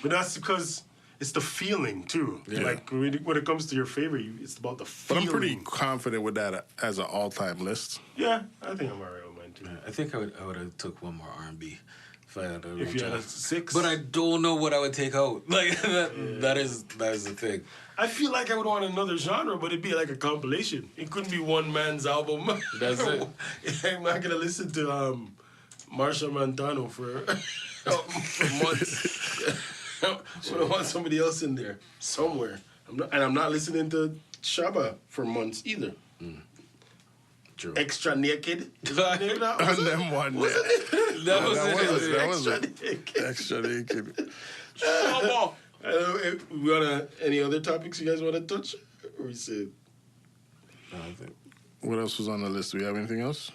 But that's because it's the feeling too. Yeah. Like when it comes to your favorite, it's about the feeling. But I'm pretty confident with that as an all-time list. Yeah, I think I'm alright with mine too. Yeah, I think I would have took one more R&B. If you had a 6. But I don't know what I would take out. Like that is the thing. I feel like I would want another genre, but it'd be like a compilation. It couldn't be one man's album. That's it. I'm not gonna listen to Marsha Montano for months. I want somebody else in there somewhere. I'm not listening to Shabba for months either. True. Extra Naked. And them one. Was it? That was Extra Naked. Extra Naked. Shabba. Any other topics you guys want to touch? Or we said. What else was on the list? Do we have anything else?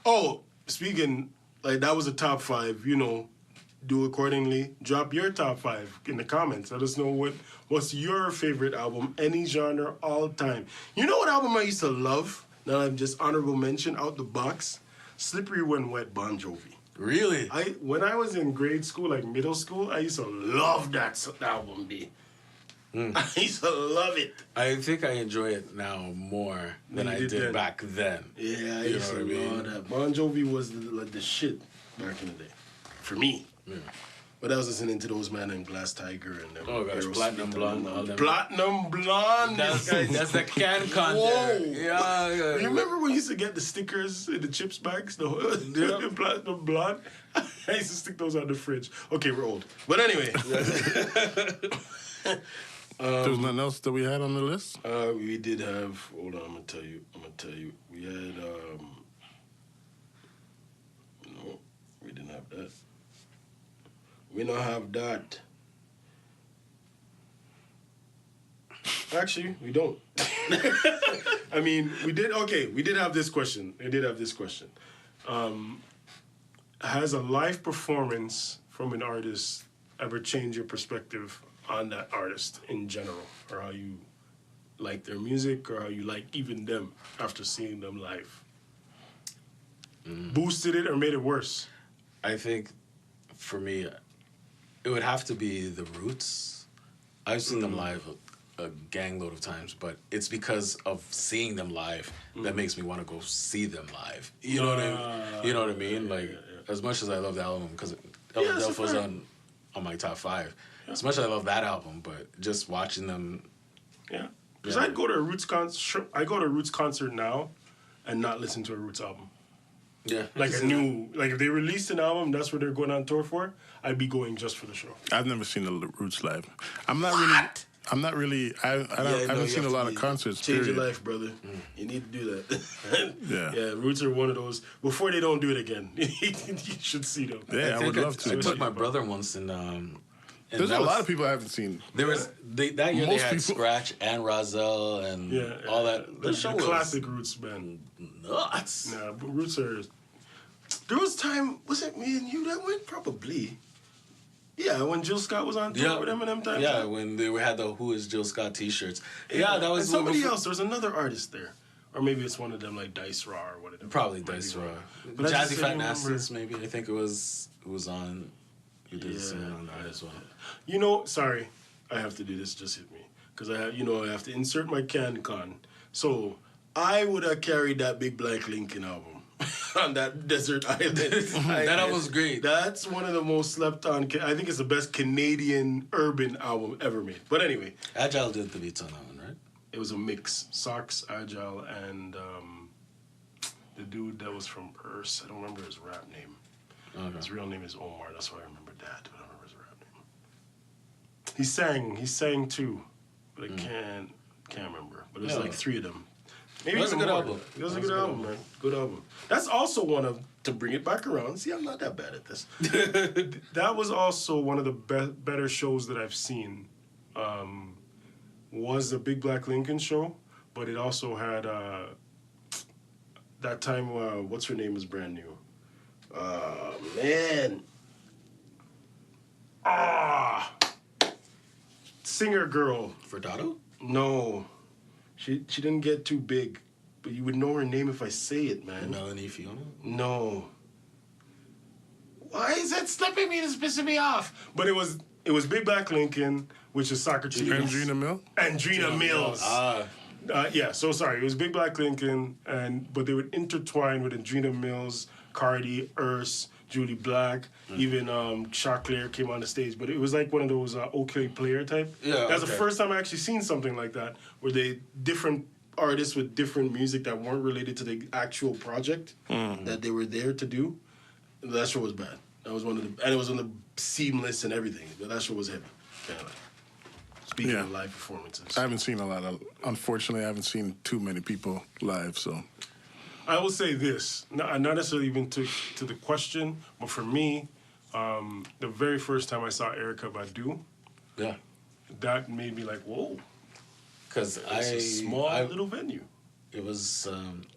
Oh, speaking, like that was a top 5. You know, do accordingly. Drop your top 5 in the comments. Let us know what's your favorite album, any genre, all time. You know what album I used to love? Now I'm just honorable mention out the box. Slippery When Wet, Bon Jovi. Really? When I was in grade school, like middle school, I used to love that album, B. I used to love it. I think I enjoy it now more than I did back then. Yeah, I used to love that. Bon Jovi was the shit back in the day. For me. Yeah. But I was listening to those man named Glass Tiger and them. Oh gosh, Platinum Blonde. All them. Platinum Blonde. That's the can con. Whoa. Yeah. You remember when you used to get the stickers in the chips bags? The Platinum Blonde? I used to stick those on the fridge. Okay, we're old. But anyway. There was nothing else that we had on the list? We did have, hold on, I'm going to tell you. We had, no, we didn't have that. We don't have that. Actually, we don't. I mean, we did have this question. Has a live performance from an artist ever changed your perspective on that artist in general? Or how you like their music, or how you like even them after seeing them live? Boosted it or made it worse? I think, for me, it would have to be the Roots. I've seen them live a gangload of times, but it's because of seeing them live that makes me want to go see them live. You know what I mean? You know what I mean? Like, as much as I love the album, because Delph was on my top 5. Yeah. As much as I love that album, but just watching them. Yeah. Because I'd go to a Roots concert. I go to a Roots concert now and not listen to a Roots album. Yeah. Like if they released an album, that's what they're going on tour for, I'd be going just for the show. I've never seen the Roots live. I haven't seen a lot of concerts. Change your life, brother. You need to do that. Yeah, Roots are one of those. Before they don't do it again, you should see them. Yeah, I would love to. I took my brother once, and there's a lot of people I haven't seen. There was that year they had Scratch and Rozelle and all that. The show was classic Roots band. Nuts. Nah, but Roots are. There was time. Was it me and you that went? Probably. Yeah, when Jill Scott was on tour with Eminem times. Yeah, when they had the "Who Is Jill Scott" T-shirts. Yeah, that was and somebody else. There was another artist there, or maybe it's one of them like Dice Raw or whatever. Probably Dice Raw. Jazzy Fat Nasties, maybe. I think it was on. You did sing on that as well. You know, sorry, I have to do this. Just hit me because I have to insert my CanCon. So I would have carried that Big Black Lincoln album on that desert island. That album's great. That's one of the most slept on. I think it's the best Canadian urban album ever made. But anyway, Agile did the beats on that one, right? it was a mix. Socks, Agile, and the dude that was from Earth. I don't remember his rap name. Okay. His real name is Omar. That's why I remember that. But I don't remember his rap name. He sang too, but I can't remember. But it's like three of them. Maybe It was a even good more. album. It was a good album, man. Good album. That's also one of, to bring it back around. See, I'm not that bad at this. That was also one of the better shows that I've seen. Was the Big Black Lincoln show, but it also had that time. What's her name was brand new. Man. Singer girl. Furtado? No. She didn't get too big, but you would know her name if I say it, man. Melanie Fiona? No. Why is that slipping me? It's pissing me off. But it was Big Black Lincoln, which is Socrates. Andrina Mill? Andrina Mills. Ah. Yeah, so sorry. It was Big Black Lincoln, but they would intertwine with Andrina Mills, Cardi, Urs, Julie Black, even Choclair came on the stage. But it was like one of those OK player type. Yeah, That's the first time I actually seen something like that, where they different artists with different music that weren't related to the actual project that they were there to do. That show was bad. That was and it was on the seamless and everything. But that show was heavy. Kind of like. Speaking of live performances, I haven't seen a lot of. Unfortunately, I haven't seen too many people live. So I will say this, not necessarily even to the question, but for me, the very first time I saw Erykah Badu, Yeah. that made me like, whoa, Because it's a small little venue. It was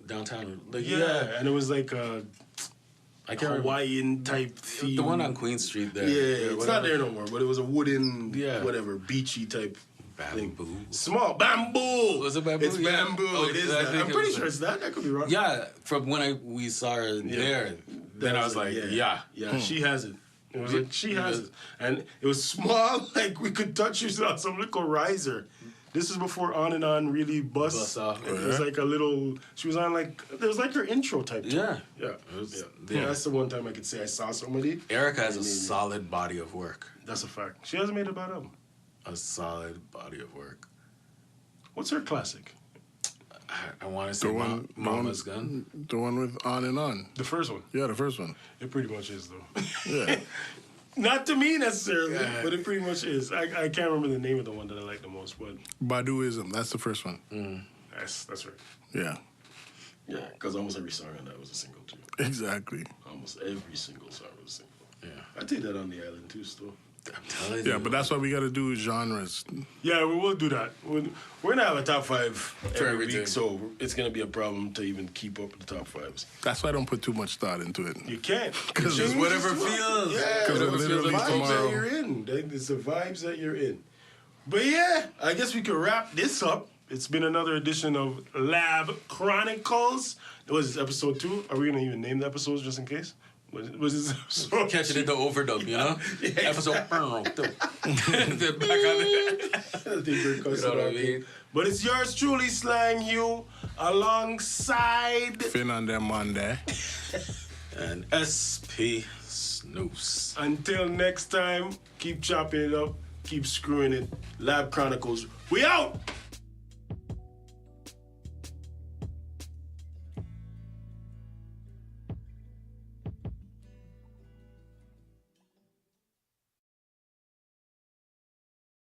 downtown. Like, Yeah, and it was like a I can't remember. Hawaiian type theme. The one on Queen Street there. Yeah, it's not whatever. there no more, but it was a wooden, Yeah. whatever, beachy type thing. Bamboo. Small bamboo. Was it bamboo? It's Yeah. bamboo. Oh, it is I that. think I'm it pretty was sure it's that. That could be wrong. Yeah, from when we saw her there, then I was like, yeah. She has it. It was like, she has it. And it was small, like we could touch you on some little riser. This is before On and On really bust off. It was like a little, she was on like, there was like her intro type. Yeah. Yeah. was- Yeah. yeah. That's the one time I could say I saw somebody. Erica has a solid body of work. That's a fact. She hasn't made a bad album. A solid body of work. What's her classic? I want to say Mama's Gun. the one with On and On. The first one. Yeah, the first one. It pretty much is, though. Yeah. Not to me necessarily, Yeah. but it pretty much is. I can't remember the name of the one that I like the most, but Baduism. That's the first one. that's right. Yeah. Yeah, because almost every song on that was a single, too. Exactly. Almost every single song was a single. Yeah. I take that on the island, too, still. I'm telling you. Yeah, but that's why we got to do genres. Yeah, we will do that. We're going to have a top five For every everything. week, so it's going to be a problem to even keep up with the top fives. That's why I don't put too much thought into it. You can't. Because Change whatever is what- feels. Yeah, 'Cause whatever literally feels. The vibes tomorrow- that you're in. It's the vibes that you're in. But yeah, I guess we could wrap this up. It's been another edition of Lab Chronicles. Was this episode 2? Are we going to even name the episodes just in case? Was this episode Catching it the overdub, you know? Yeah. Episode. They're back on it. I think we're You know what I mean? But it's yours truly, Slang Hugh, alongside Finn on them Monday. And SP Snooze. Until next time, keep chopping it up, keep screwing it. Lab Chronicles, we out!